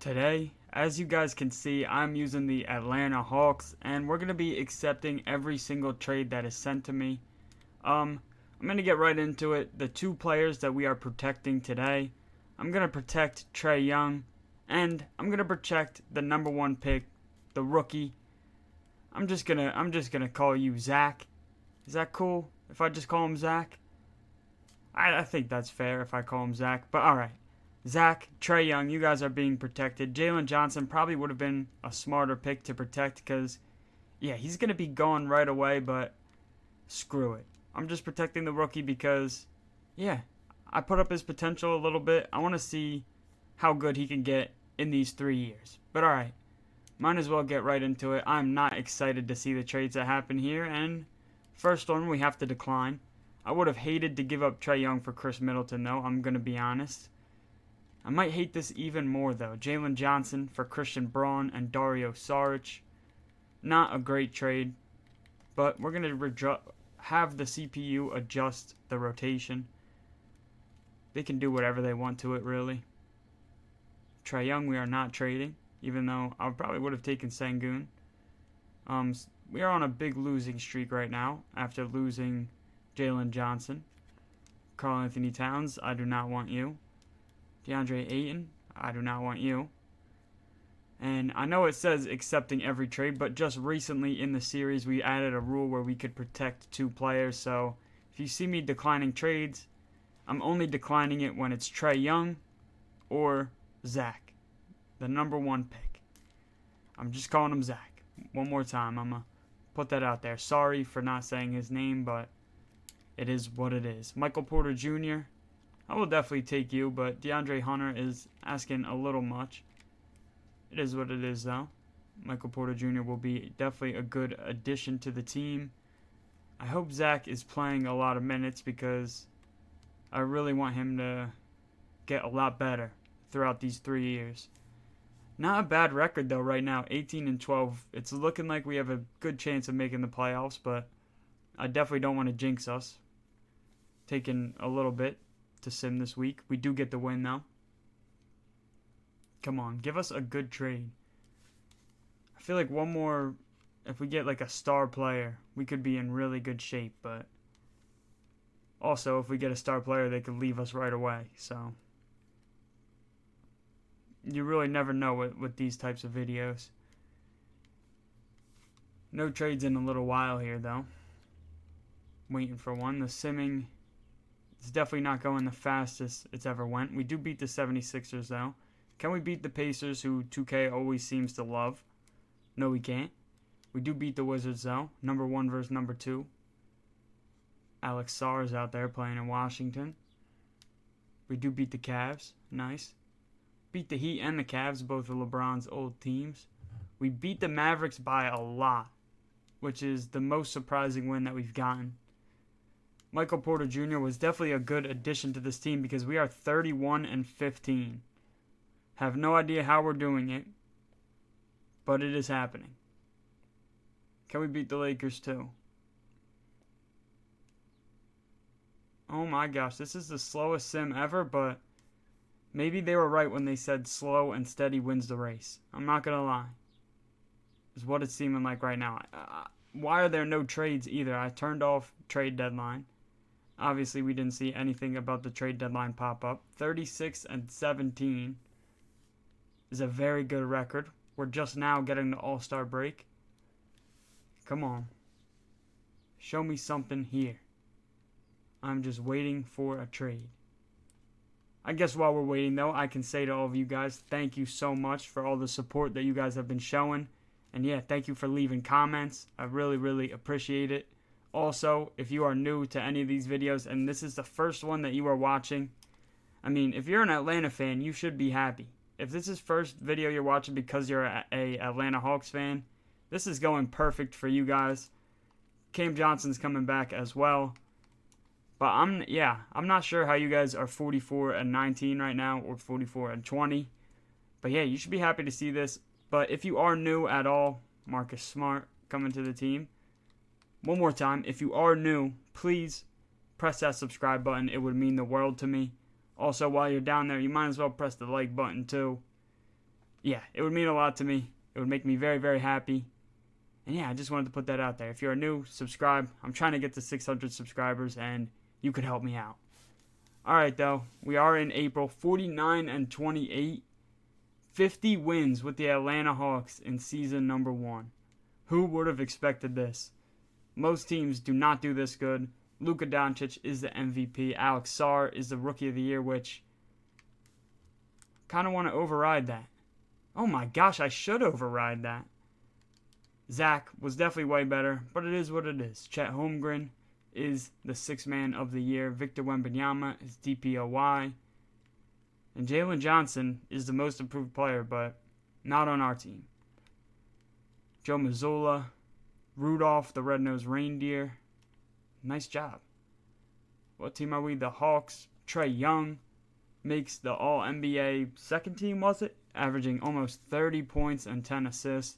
Today, as you guys can see, I'm using the Atlanta Hawks, and we're going to be accepting every single trade that is sent to me. I'm going to get right into it. The two players that we are protecting today, I'm going to protect Trae Young, and I'm going to protect the number one pick, the rookie. I'm just gonna call you Zach. Is that cool if I just call him Zach? I think that's fair if I call him Zach, but alright. Zach, Trae Young, you guys are being protected. Jalen Johnson probably would have been a smarter pick to protect because, yeah, he's going to be gone right away, but screw it. I'm just protecting the rookie because, yeah, I put up his potential a little bit. I want to see how good he can get in these 3 years. But alright, might as well get right into it. I'm not excited to see the trades that happen here, and first one we have to decline. I would have hated to give up Trae Young for Chris Middleton, though, I'm going to be honest. I might hate this even more, though. Jalen Johnson for Christian Braun and Dario Saric. Not a great trade, but we're going to have the CPU adjust the rotation. They can do whatever they want to it, really. Trae Young, we are not trading, even though I probably would have taken Sengun. We are on a big losing streak right now after losing Jalen Johnson. Karl Anthony Towns, I do not want you. DeAndre Ayton, I do not want you. And I know it says accepting every trade, but just recently in the series we added a rule where we could protect two players. So if you see me declining trades, I'm only declining it when it's Trae Young or Zach, the number one pick. I'm just calling him Zach. One more time, I'm going to put that out there. Sorry for not saying his name, but it is what it is. Michael Porter Jr., I will definitely take you, but DeAndre Hunter is asking a little much. It is what it is, though. Michael Porter Jr. will be definitely a good addition to the team. I hope Zach is playing a lot of minutes because I really want him to get a lot better throughout these 3 years. Not a bad record, though, right now. 18-12. It's looking like we have a good chance of making the playoffs, but I definitely don't want to jinx us. Taking a little bit to sim this week. We do get the win, though. Come on, give us a good trade. I feel like one more, if we get like a star player, we could be in really good shape, but also if we get a star player, they could leave us right away, so you really never know with these types of videos. No trades in a little while here, though. Waiting for one. The simming, it's definitely not going the fastest it's ever went. We do beat the 76ers, though. Can we beat the Pacers, who 2K always seems to love? No, we can't. We do beat the Wizards, though. Number 1 versus number 2. Alex Sarr is out there playing in Washington. We do beat the Cavs. Nice. Beat the Heat and the Cavs, both of LeBron's old teams. We beat the Mavericks by a lot, which is the most surprising win that we've gotten. Michael Porter Jr. was definitely a good addition to this team because we are 31-15. Have no idea how we're doing it, but it is happening. Can we beat the Lakers too? Oh my gosh, this is the slowest sim ever, but maybe they were right when they said slow and steady wins the race. I'm not going to lie. Is what it's seeming like right now. Why are there no trades either? I turned off trade deadline. Obviously, we didn't see anything about the trade deadline pop up. 36-17 is a very good record. We're just now getting the All-Star break. Come on. Show me something here. I'm just waiting for a trade. I guess while we're waiting, though, I can say to all of you guys, thank you so much for all the support that you guys have been showing. And yeah, thank you for leaving comments. I really, really appreciate it. Also, if you are new to any of these videos and this is the first one that you are watching, I mean, if you're an Atlanta fan, you should be happy. If this is first video you're watching because you're a Atlanta Hawks fan, this is going perfect for you guys. Cam Johnson's coming back as well. But I'm not sure how you guys are 44-19 right now or 44-20. But yeah, you should be happy to see this. But if you are new at all, Marcus Smart coming to the team. One more time, if you are new, please press that subscribe button. It would mean the world to me. Also, while you're down there, you might as well press the like button too. yeah, it would mean a lot to me. It would make me very, very happy. And yeah, I just wanted to put that out there. If you're new, subscribe. I'm trying to get to 600 subscribers, and you could help me out. All right, though. We are in April. 49-28. 50 wins with the Atlanta Hawks in season number 1. Who would have expected this? Most teams do not do this good. Luka Doncic is the MVP. Alex Sarr is the Rookie of the Year, which kind of want to override that. Oh my gosh, I should override that. Zach was definitely way better, but it is what it is. Chet Holmgren is the 6th man of the year. Victor Wembanyama is DPOY. And Jalen Johnson is the most improved player, but not on our team. Joe Mazzola, Rudolph the Red-Nosed Reindeer. Nice job. What team are we? The Hawks. Trae Young makes the All-NBA second team, was it? Averaging almost 30 points and 10 assists.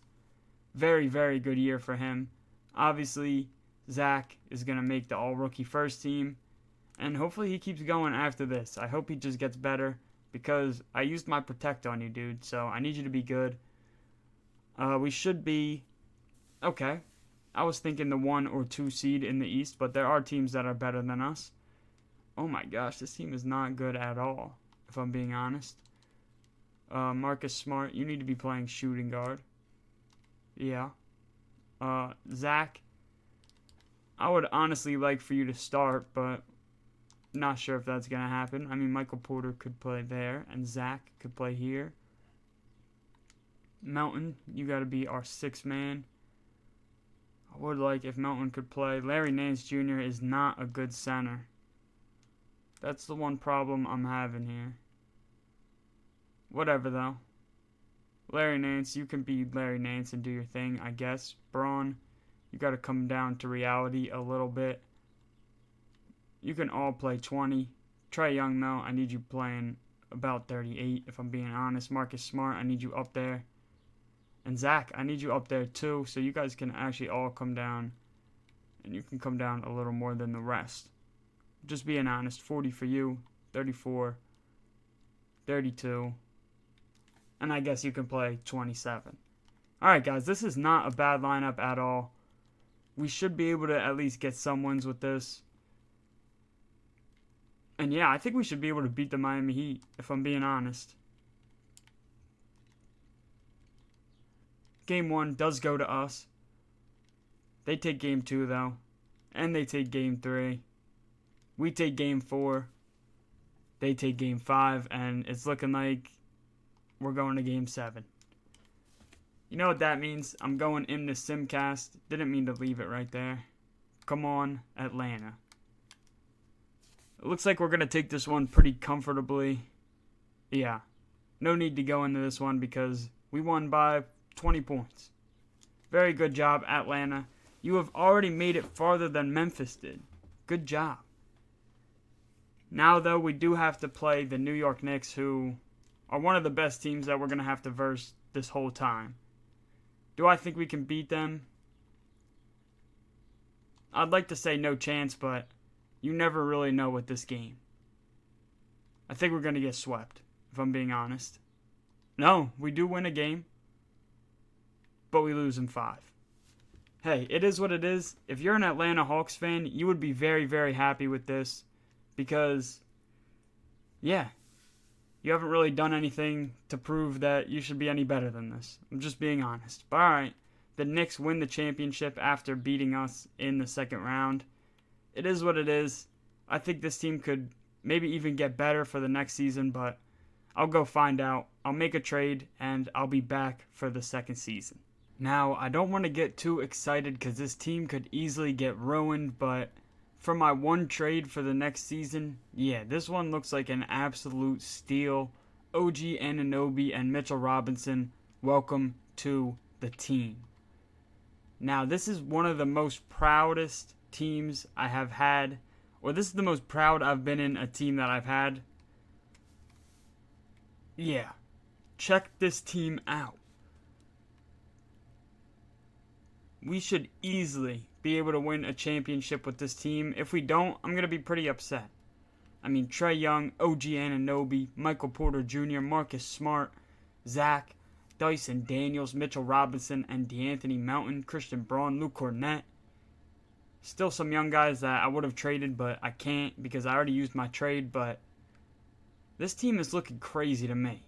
Very, very good year for him. Obviously, Zach is going to make the All-Rookie first team. And hopefully he keeps going after this. I hope he just gets better because I used my protect on you, dude. So I need you to be good. We should be okay. I was thinking the 1 or 2 seed in the East, but there are teams that are better than us. Oh my gosh, this team is not good at all, if I'm being honest. Marcus Smart, you need to be playing shooting guard. Yeah. Zach, I would honestly like for you to start, but not sure if that's going to happen. I mean, Michael Porter could play there, and Zach could play here. Melton, you got to be our 6th man. I would like if Melton could play. Larry Nance Jr. is not a good center. That's the one problem I'm having here. Whatever, though. Larry Nance, you can be Larry Nance and do your thing, I guess. Braun, you got to come down to reality a little bit. You can all play 20. Trae Young, though, I need you playing about 38, if I'm being honest. Marcus Smart, I need you up there. And Zach, I need you up there too, so you guys can actually all come down. And you can come down a little more than the rest. Just being honest, 40 for you, 34, 32. And I guess you can play 27. Alright guys, this is not a bad lineup at all. We should be able to at least get some wins with this. And yeah, I think we should be able to beat the Miami Heat, if I'm being honest. Game 1 does go to us. They take Game 2, though. And they take Game 3. We take Game 4. They take Game 5. And it's looking like we're going to Game 7. You know what that means? I'm going in the Simcast. Didn't mean to leave it right there. Come on, Atlanta. It looks like we're going to take this one pretty comfortably. Yeah. No need to go into this one because we won by 20 points. Very good job, Atlanta. You have already made it farther than Memphis did. Good job. Now, though, we do have to play the New York Knicks, who are one of the best teams that we're going to have to verse this whole time. Do I think we can beat them? I'd like to say no chance, but you never really know with this game. I think we're going to get swept, if I'm being honest. No, we do win a game, but we lose in 5. Hey, it is what it is. If you're an Atlanta Hawks fan, you would be very, very happy with this because, yeah, you haven't really done anything to prove that you should be any better than this. I'm just being honest. But all right, the Knicks win the championship after beating us in the second round. It is what it is. I think this team could maybe even get better for the next season, but I'll go find out. I'll make a trade, and I'll be back for the second season. Now, I don't want to get too excited because this team could easily get ruined, but for my one trade for the next season, yeah, this one looks like an absolute steal. OG Anunoby and Mitchell Robinson, welcome to the team. Now, this is one of the most proudest teams I have had, or this is the most proud I've been in a team that I've had. Yeah, check this team out. We should easily be able to win a championship with this team. If we don't, I'm going to be pretty upset. I mean, Trae Young, OG Anunoby, Michael Porter Jr., Marcus Smart, Zach. Dyson Daniels, Mitchell Robinson, and DeAnthony Melton, Christian Braun, Luke Cornett. Still some young guys that I would have traded, but I can't because I already used my trade. But this team is looking crazy to me.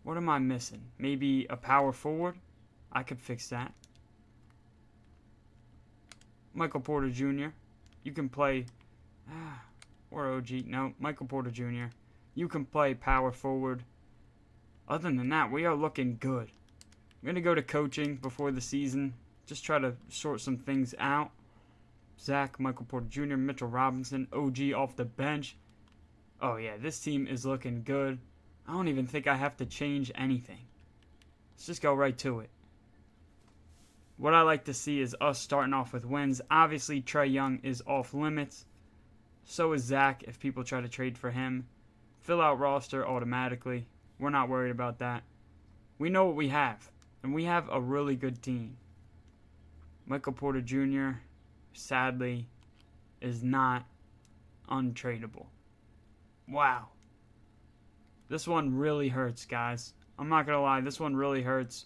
What am I missing? Maybe a power forward? I could fix that. Michael Porter Jr. You can play... or OG. No, Michael Porter Jr. You can play power forward. Other than that, we are looking good. I'm going to go to coaching before the season. Just try to sort some things out. Zach, Michael Porter Jr., Mitchell Robinson, OG off the bench. Oh yeah, this team is looking good. I don't even think I have to change anything. Let's just go right to it. What I like to see is us starting off with wins. Obviously, Trae Young is off limits. So is Zach if people try to trade for him. Fill out roster automatically. We're not worried about that. We know what we have. And we have a really good team. Michael Porter Jr., sadly, is not untradeable. Wow. This one really hurts, guys. I'm not going to lie. This one really hurts.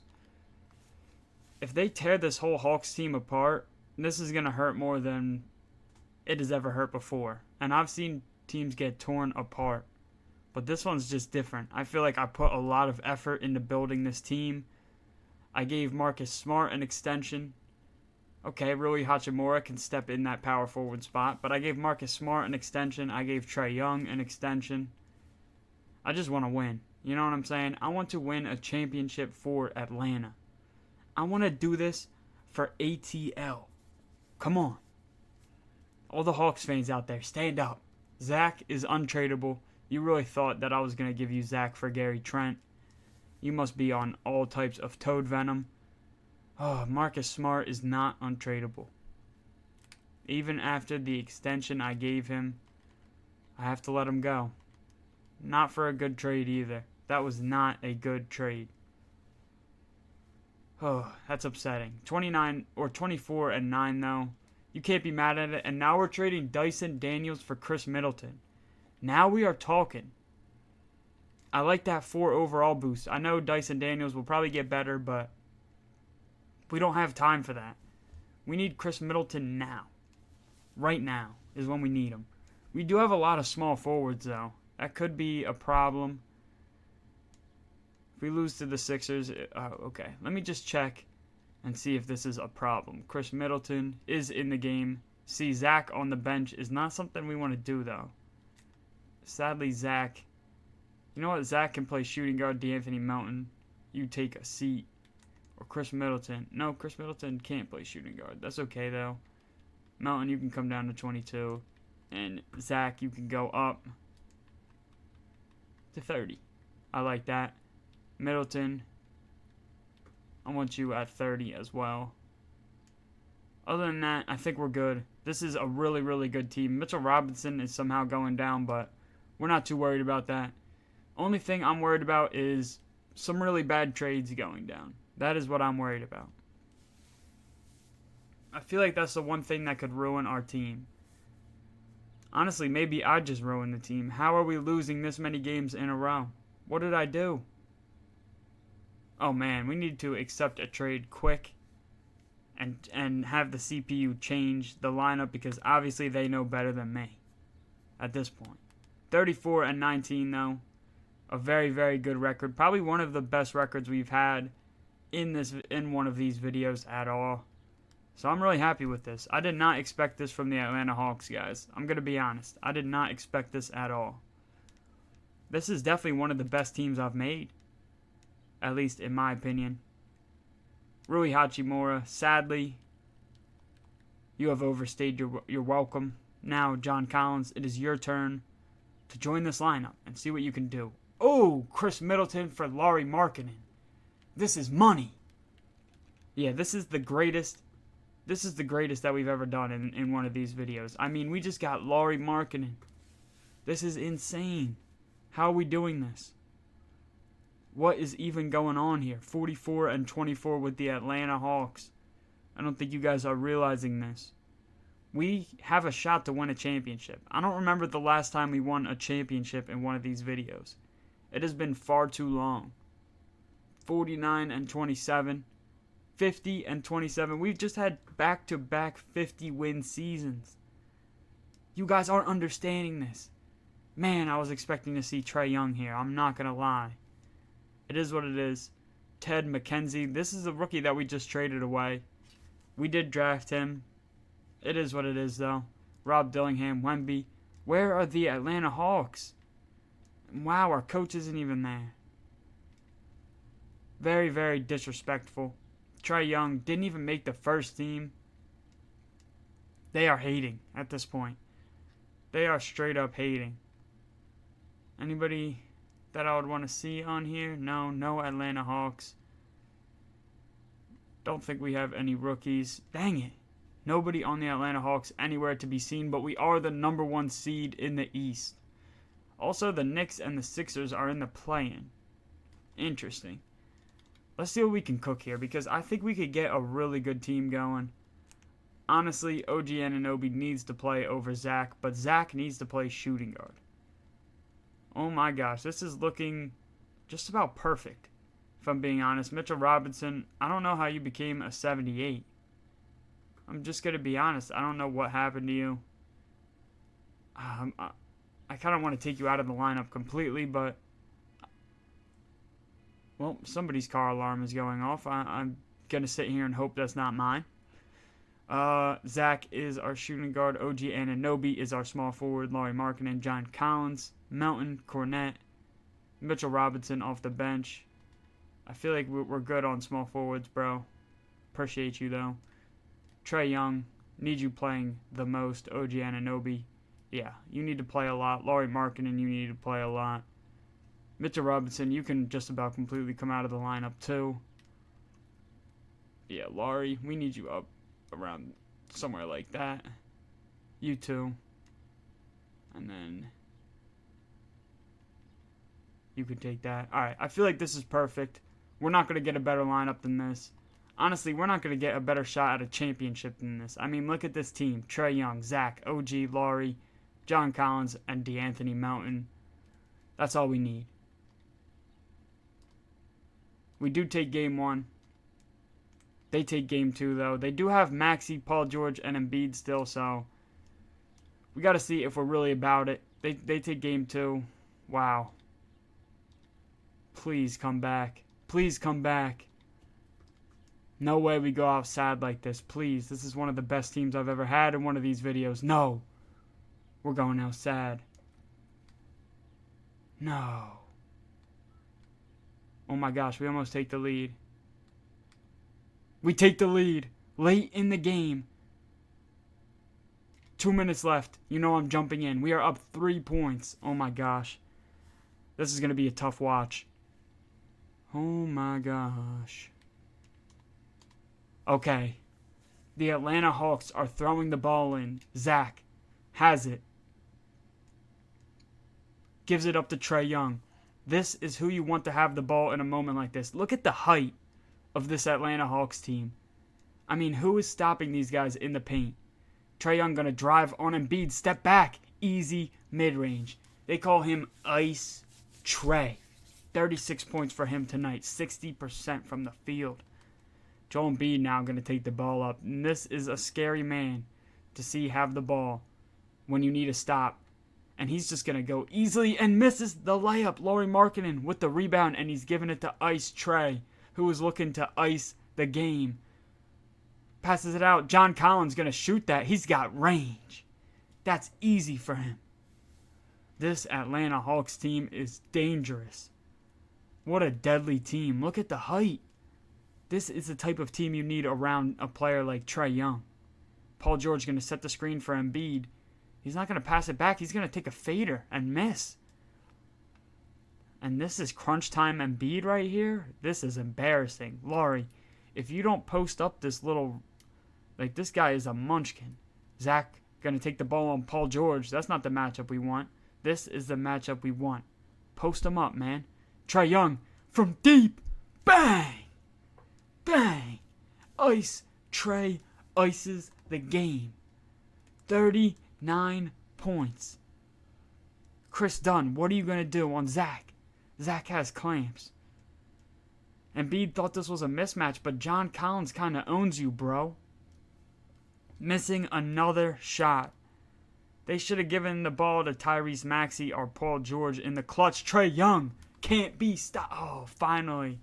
If they tear this whole Hawks team apart, this is going to hurt more than it has ever hurt before. And I've seen teams get torn apart. But this one's just different. I feel like I put a lot of effort into building this team. I gave Marcus Smart an extension. Okay, Rui Hachimura can step in that power forward spot. But I gave Marcus Smart an extension. I gave Trae Young an extension. I just want to win. You know what I'm saying? I want to win a championship for Atlanta. I want to do this for ATL. Come on. All the Hawks fans out there, stand up. Zach is untradeable. You really thought that I was going to give you Zach for Gary Trent. You must be on all types of toad venom. Oh, Marcus Smart is not untradeable. Even after the extension I gave him, I have to let him go. Not for a good trade either. That was not a good trade. Oh, that's upsetting. 29 or 24-9 though. You can't be mad at it. And now we're trading Dyson Daniels for Chris Middleton. Now we are talking. I like that 4 overall boost. I know Dyson Daniels will probably get better, but we don't have time for that. We need Chris Middleton now. Right now is when we need him. We do have a lot of small forwards, though. That could be a problem. If we lose to the Sixers, okay. Let me just check and see if this is a problem. Chris Middleton is in the game. See, Zach on the bench is not something we want to do, though. Sadly, Zach. You know what? Zach can play shooting guard. DeAnthony Melton, you take a seat. Or Chris Middleton. No, Chris Middleton can't play shooting guard. That's okay, though. Melton, you can come down to 22. And Zach, you can go up to 30. I like that. Middleton, I want you at 30 as well. Other than that, I think we're good. This is a really, really good team. Mitchell Robinson is somehow going down, but we're not too worried about that. Only thing I'm worried about is some really bad trades going down. That is what I'm worried about. I feel like that's the one thing that could ruin our team. Honestly, maybe I just ruined the team. How are we losing this many games in a row? What did I do? Oh man, we need to accept a trade quick and have the CPU change the lineup because obviously they know better than me at this point. 34-19 though. A very, very good record. Probably one of the best records we've had in one of these videos at all. So I'm really happy with this. I did not expect this from the Atlanta Hawks, guys. I'm going to be honest. I did not expect this at all. This is definitely one of the best teams I've made. At least in my opinion. Rui Hachimura, sadly, you have overstayed your welcome. Now, John Collins, it is your turn to join this lineup and see what you can do. Oh, Chris Middleton for Lauri Markkanen. This is money. Yeah, this is the greatest. This is the greatest that we've ever done in one of these videos. I mean, we just got Lauri Markkanen. This is insane. How are we doing this? What is even going on here? 44-24 with the Atlanta Hawks. I don't think you guys are realizing this. We have a shot to win a championship. I don't remember the last time we won a championship in one of these videos. It has been far too long. 49 and 27. 50 and 27. We've just had back-to-back 50-win seasons. You guys aren't understanding this. Man, I was expecting to see Trae Young here. I'm not going to lie. It is what it is. Ted McKenzie. This is a rookie that we just traded away. We did draft him. It is what it is, though. Rob Dillingham, Wemby. Where are the Atlanta Hawks? Wow, our coach isn't even there. Very, very disrespectful. Trae Young didn't even make the first team. They are hating at this point. They are straight up hating. Anybody that I would want to see on here? No Atlanta Hawks. Don't think we have any rookies. Dang it. Nobody on the Atlanta Hawks anywhere to be seen, but we are the number 1 seed in the East. Also, the Knicks and the Sixers are in the play-in. Interesting. Let's see what we can cook here, because I think we could get a really good team going. Honestly, OG Anunoby needs to play over Zach, but Zach needs to play shooting guard. Oh my gosh, this is looking just about perfect, if I'm being honest. Mitchell Robinson, I don't know how you became a 78. I'm just going to be honest. I don't know what happened to you. I kind of want to take you out of the lineup completely, but... Well, somebody's car alarm is going off. I'm going to sit here and hope that's not mine. Zach is our shooting guard. OG Anunoby is our small forward. Lauri Markkanen, John Collins, Melton, Cornette, Mitchell Robinson off the bench. I feel like we're good on small forwards, bro. Appreciate you, though. Trae Young, need you playing the most. OG Anunoby, yeah, you need to play a lot. Lauri Markkanen, you need to play a lot. Mitchell Robinson, you can just about completely come out of the lineup, too. Yeah, Lauri, we need you up around somewhere like that. You too. And then you could take that. Alright, I feel like this is perfect. We're not going to get a better lineup than this. Honestly, we're not going to get a better shot at a championship than this. I mean, look at this team. Trae Young, Zach, OG, Lauri, John Collins, and DeAnthony Melton. That's all we need. We do take game 1. They take game 2, though. They do have Maxey, Paul George, and Embiid still, so we got to see if we're really about it. They take game 2. Wow. Please come back. Please come back. No way we go out sad like this. Please. This is one of the best teams I've ever had in one of these videos. No. We're going out sad. No. Oh my gosh, we almost take the lead. We take the lead late in the game. 2 minutes left. You know I'm jumping in. We are up 3 points. Oh my gosh. This is going to be a tough watch. Oh my gosh. Okay. The Atlanta Hawks are throwing the ball in. Zach has it. Gives it up to Trae Young. This is who you want to have the ball in a moment like this. Look at the height of this Atlanta Hawks team. I mean, who is stopping these guys in the paint? Trae Young going to drive on Embiid. Step back. Easy mid-range. They call him Ice Trae. 36 points for him tonight. 60% from the field. Joel Embiid now going to take the ball up. And this is a scary man to see have the ball when you need a stop. And he's just going to go easily and misses the layup. Lauri Markkanen with the rebound, and he's giving it to Ice Trae, who is looking to ice the game. Passes it out. John Collins going to shoot that. He's got range. That's easy for him. This Atlanta Hawks team is dangerous. What a deadly team. Look at the height. This is the type of team you need around a player like Trae Young. Paul George going to set the screen for Embiid. He's not going to pass it back. He's going to take a fader and miss. And this is crunch time Embiid right here. This is embarrassing. Lauri, if you don't post up this little... Like, this guy is a munchkin. Zach going to take the ball on Paul George. That's not the matchup we want. This is the matchup we want. Post him up, man. Trae Young from deep. Bang! Bang! Ice Trae ices the game. 39 points. Chris Dunn, what are you going to do on Zach? Zach has clamps. Embiid thought this was a mismatch, but John Collins kind of owns you, bro. Missing another shot. They should have given the ball to Tyrese Maxey or Paul George in the clutch. Trae Young can't be stopped. Oh, finally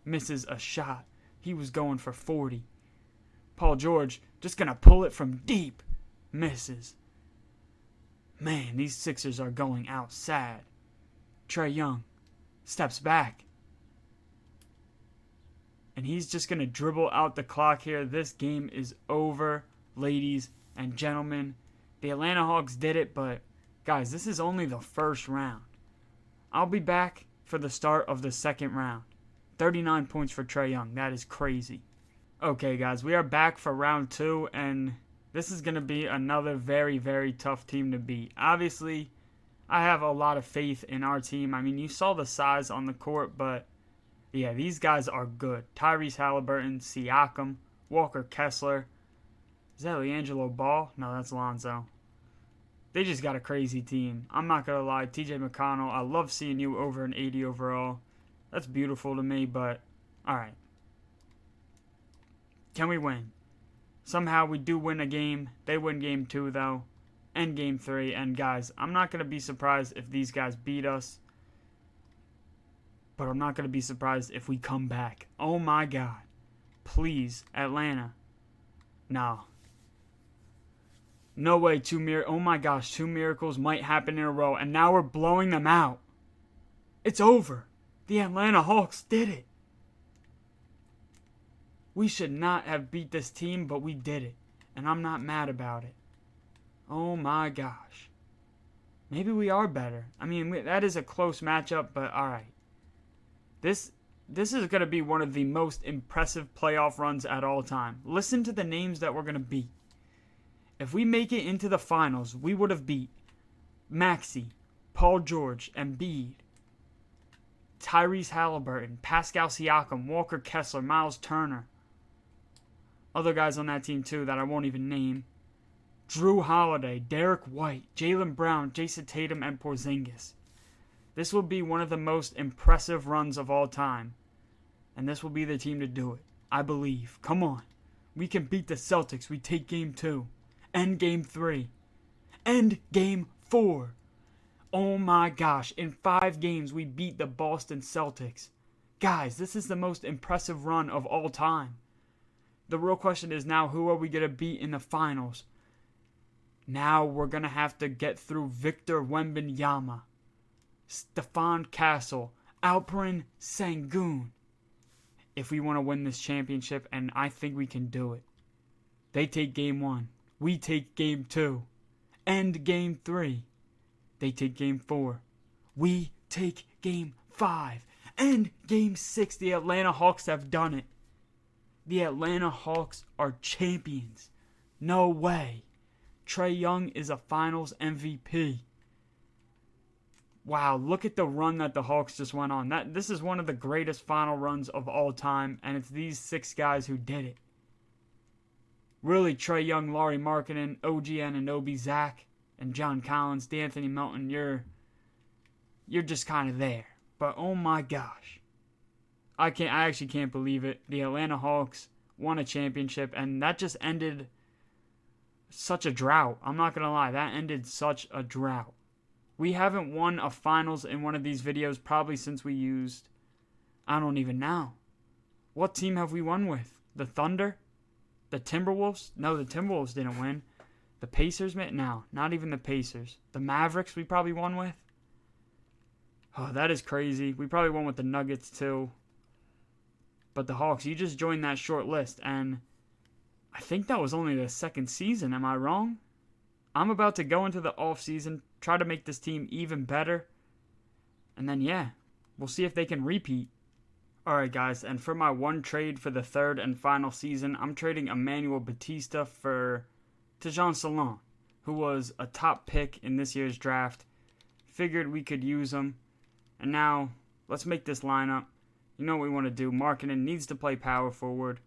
misses a shot. He was going for 40. Paul George just going to pull it from deep. Misses. Man, these Sixers are going out sad. Trae Young steps back. And he's just going to dribble out the clock here. This game is over, ladies and gentlemen. The Atlanta Hawks did it, but guys, this is only the first round. I'll be back for the start of the second round. 39 points for Trae Young. That is crazy. Okay, guys, we are back for round 2, and this is going to be another very, very tough team to beat. Obviously, I have a lot of faith in our team. I mean, you saw the size on the court, but yeah, these guys are good. Tyrese Halliburton, Siakam, Walker Kessler. Is that LiAngelo Ball? No, that's Lonzo. They just got a crazy team. I'm not going to lie. TJ McConnell, I love seeing you over an 80 overall. That's beautiful to me, but alright. Can we win? Somehow we do win a game. They win game 2, though. And game 3. And guys, I'm not going to be surprised if these guys beat us. But I'm not going to be surprised if we come back. Oh my God. Please, Atlanta. No. No way. Oh my gosh. 2 miracles might happen in a row. And now we're blowing them out. It's over. The Atlanta Hawks did it. We should not have beat this team, but we did it. And I'm not mad about it. Oh my gosh. Maybe we are better. I mean, that is a close matchup, but alright. This is going to be one of the most impressive playoff runs at all time. Listen to the names that we're going to beat. If we make it into the finals, we would have beat Maxey, Paul George, Embiid, Tyrese Halliburton, Pascal Siakam, Walker Kessler, Miles Turner. Other guys on that team too that I won't even name. Drew Holiday, Derek White, Jaylen Brown, Jason Tatum, and Porzingis. This will be one of the most impressive runs of all time. And this will be the team to do it. I believe. Come on. We can beat the Celtics. We take game 2. And game 3. And game 4. Oh my gosh. In 5 games, we beat the Boston Celtics. Guys, this is the most impressive run of all time. The real question is now, who are we going to beat in the finals? Now we're going to have to get through Victor Wembanyama, Stephon Castle, Alperen Sengun, if we want to win this championship, and I think we can do it. They take game 1. We take game 2. And game 3. They take game 4. We take game 5. And game 6. The Atlanta Hawks have done it. The Atlanta Hawks are champions. No way. Trae Young is a finals MVP. Wow, look at the run that the Hawks just went on. This is one of the greatest final runs of all time, and it's these 6 guys who did it. Really, Trae Young, Lauri Markkanen, OG Anunoby, Zach, and John Collins, D'Anthony Melton, you're just kind of there. But oh my gosh. I actually can't believe it. The Atlanta Hawks won a championship, and that just ended such a drought. I'm not going to lie, that ended such a drought. We haven't won a finals in one of these videos probably since we used, I don't even know. What team have we won with? The Thunder? The Timberwolves? No, the Timberwolves didn't win. The Pacers? No, not even the Pacers. The Mavericks we probably won with? Oh, that is crazy. We probably won with the Nuggets too. But the Hawks, you just joined that short list, and I think that was only the 2nd season. Am I wrong? I'm about to go into the offseason, try to make this team even better, and then, yeah, we'll see if they can repeat. Alright, guys, and for my one trade for the 3rd and final season, I'm trading Emmanuel Batista for Tejan Salon, who was a top pick in this year's draft. Figured we could use him, and now, let's make this lineup. You know what we want to do. Markkanen needs to play power forward.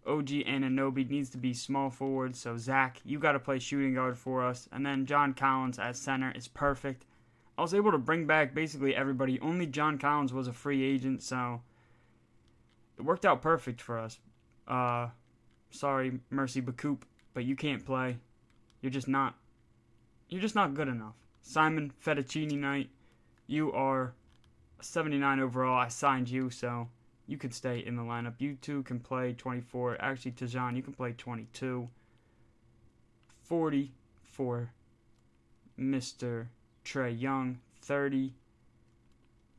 OG Anunoby needs to be small forward. So, Zach, you got to play shooting guard for us. And then John Collins at center is perfect. I was able to bring back basically everybody. Only John Collins was a free agent. So, worked out perfect for us. Sorry, Mercy Bacoop, but you can't play. You're just not good enough. Simon Fettuccine Knight, you are 79 overall. I signed you, so you can stay in the lineup. You two can play 24. Actually, Tajan, you can play 22. 40 for Mr. Trey Young. 30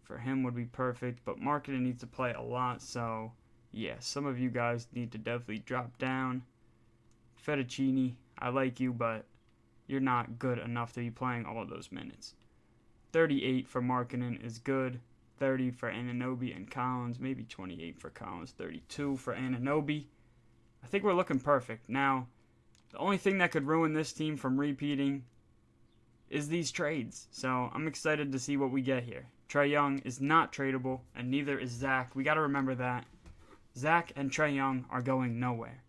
for him would be perfect, but Marketing needs to play a lot, so yeah, some of you guys need to definitely drop down. Fettuccine, I like you, but you're not good enough to be playing all of those minutes. 38 for Marketing is good. 30 for Anunoby and Collins. Maybe 28 for Collins. 32 for Anunoby. I think we're looking perfect. Now, the only thing that could ruin this team from repeating is these trades. So I'm excited to see what we get here. Trey Young is not tradable, and neither is Zach. We got to remember that. Zach and Trey Young are going nowhere.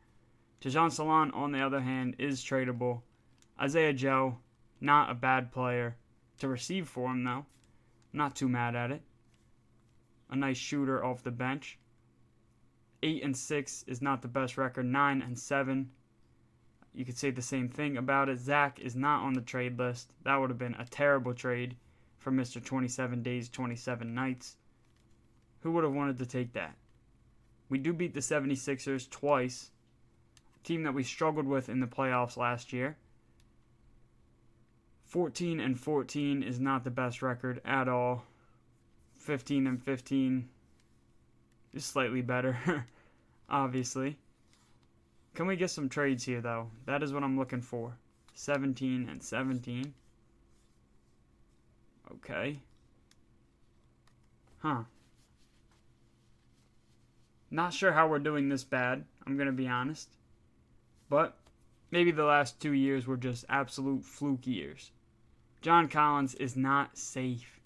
Tajon Salon, on the other hand, is tradable. Isaiah Joe, not a bad player to receive for him, though. Not too mad at it. A nice shooter off the bench. 8-6 is not the best record. 9-7. You could say the same thing about it. Zach is not on the trade list. That would have been a terrible trade for Mr. 27 Days, 27 Nights. Who would have wanted to take that? We do beat the 76ers twice. A team that we struggled with in the playoffs last year. 14-14 is not the best record at all. 15-15 is slightly better, obviously. Can we get some trades here, though? That is what I'm looking for. 17-17. Okay. Huh. Not sure how we're doing this bad, I'm going to be honest. But maybe the last 2 years were just absolute fluke years. John Collins is not safe.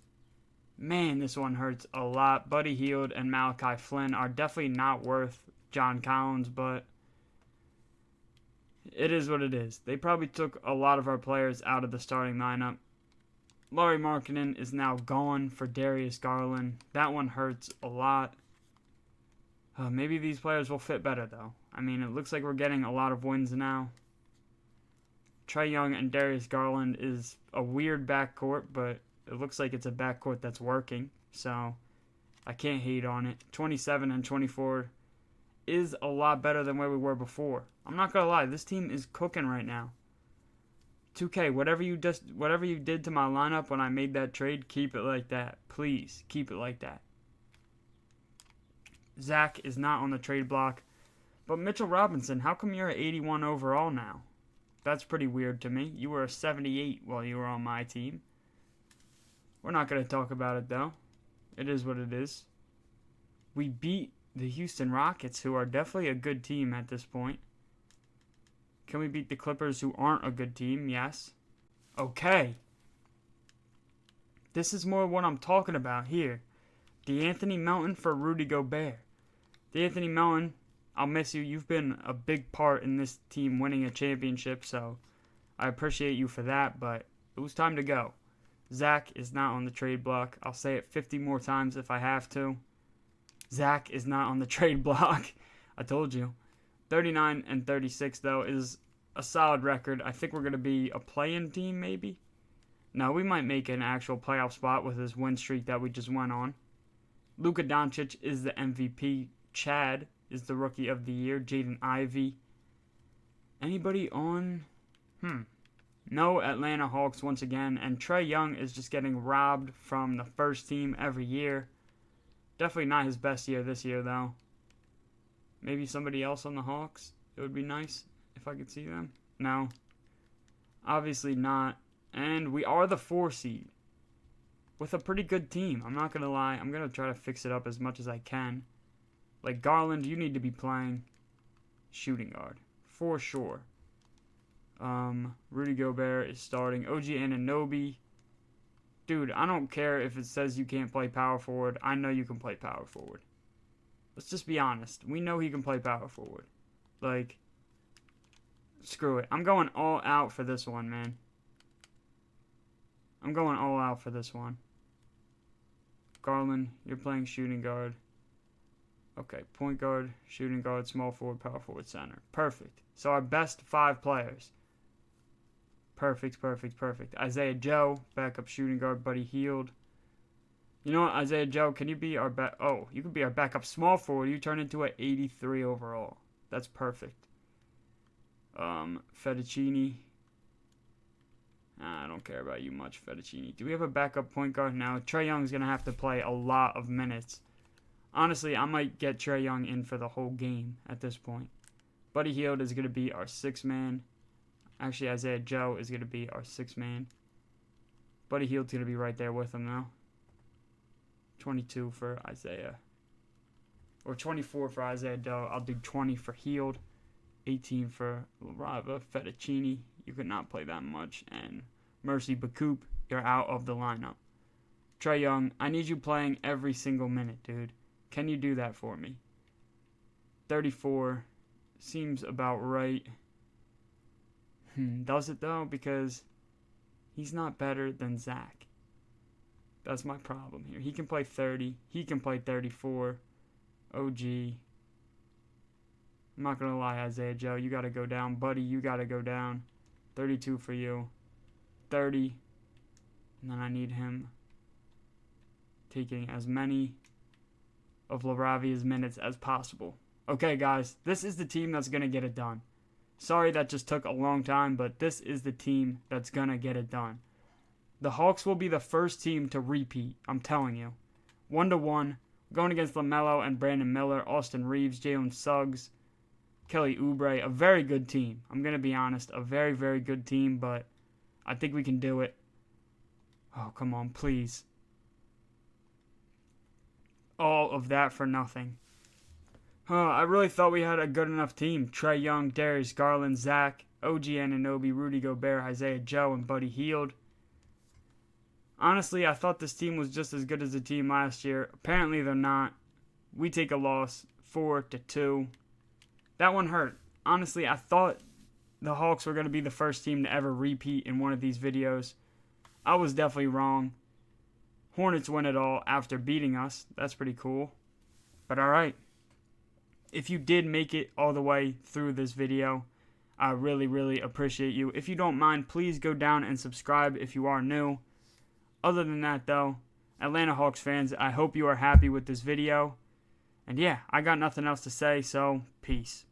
Man, this one hurts a lot. Buddy Hield and Malachi Flynn are definitely not worth John Collins, but it is what it is. They probably took a lot of our players out of the starting lineup. Lauri Markkanen is now gone for Darius Garland. That one hurts a lot. Maybe these players will fit better, though. I mean, it looks like we're getting a lot of wins now. Trey Young and Darius Garland is a weird backcourt, but it looks like it's a backcourt that's working, so I can't hate on it. 27-24 is a lot better than where we were before. I'm not gonna lie, this team is cooking right now. 2K, whatever you did to my lineup when I made that trade, keep it like that. Please, keep it like that. Zach is not on the trade block, but Mitchell Robinson, how come you're at 81 overall now? That's pretty weird to me. You were a 78 while you were on my team. We're not going to talk about it, though. It is what it is. We beat the Houston Rockets, who are definitely a good team at this point. Can we beat the Clippers, who aren't a good team? Yes. Okay. This is more what I'm talking about here. DeAnthony Melton for Rudy Gobert. DeAnthony Melton, I'll miss you. You've been a big part in this team winning a championship, so I appreciate you for that, but it was time to go. Zach is not on the trade block. I'll say it 50 more times if I have to. Zach is not on the trade block. I told you. 39-36, though, is a solid record. I think we're going to be a play-in team, maybe? No, we might make an actual playoff spot with this win streak that we just went on. Luka Doncic is the MVP. Chad is the Rookie of the Year. Jaden Ivey. Anybody on? No Atlanta Hawks once again. And Trey Young is just getting robbed from the first team every year. Definitely not his best year this year, though. Maybe somebody else on the Hawks. It would be nice if I could see them. No. Obviously not. And we are the 4 seed. With a pretty good team. I'm not going to lie. I'm going to try to fix it up as much as I can. Like, Garland, you need to be playing shooting guard. For sure. Rudy Gobert is starting. OG Anunoby. Dude, I don't care if it says you can't play power forward. I know you can play power forward. Let's just be honest. We know he can play power forward. Like, screw it. I'm going all out for this one, man. I'm going all out for this one. Garland, you're playing shooting guard. Okay, point guard, shooting guard, small forward, power forward, center. Perfect. So our best 5 players. Perfect, perfect, perfect. Isaiah Joe, backup shooting guard, Buddy Hield. You know what, Isaiah Joe, can you be our you could be our backup small forward. You turn into an 83 overall. That's perfect. Fettuccine. I don't care about you much, Fettuccine. Do we have a backup point guard now? Trae Young's going to have to play a lot of minutes. Honestly, I might get Trae Young in for the whole game at this point. Buddy Hield is going to be our 6th man. Actually, Isaiah Joe is going to be our 6th man. Buddy Hield's going to be right there with him now. 22 for Isaiah. Or 24 for Isaiah Joe. I'll do 20 for Hield. 18 for Larava. Fettuccine. You could not play that much. And Mercy Bacoop, you're out of the lineup. Trae Young, I need you playing every single minute, dude. Can you do that for me? 34 seems about right. Does it though? Because he's not better than Zach. That's my problem here. He can play 30. He can play 34. OG. I'm not going to lie, Isaiah Joe. You got to go down. Buddy, you got to go down. 32 for you. 30. And then I need him taking as many of Laravia's minutes as possible. Okay, guys. This is the team that's going to get it done. Sorry that just took a long time, but this is the team that's going to get it done. The Hawks will be the first team to repeat. I'm telling you. 1-1. Going against LaMelo and Brandon Miller, Austin Reeves, Jalen Suggs, Kelly Oubre. A very good team. I'm going to be honest. A very, very good team, but I think we can do it. Oh, come on, please. All of that for nothing. I really thought we had a good enough team. Trae Young, Darius Garland, Zach, OG Anunoby, Rudy Gobert, Isaiah Joe, and Buddy Hield. Honestly, I thought this team was just as good as the team last year. Apparently, they're not. We take a loss, 4-2. That one hurt. Honestly, I thought the Hawks were going to be the first team to ever repeat in one of these videos. I was definitely wrong. Hornets win it all after beating us. That's pretty cool. But alright. If you did make it all the way through this video, I really, really appreciate you. If you don't mind, please go down and subscribe if you are new. Other than that, though, Atlanta Hawks fans, I hope you are happy with this video. And yeah, I got nothing else to say, so peace.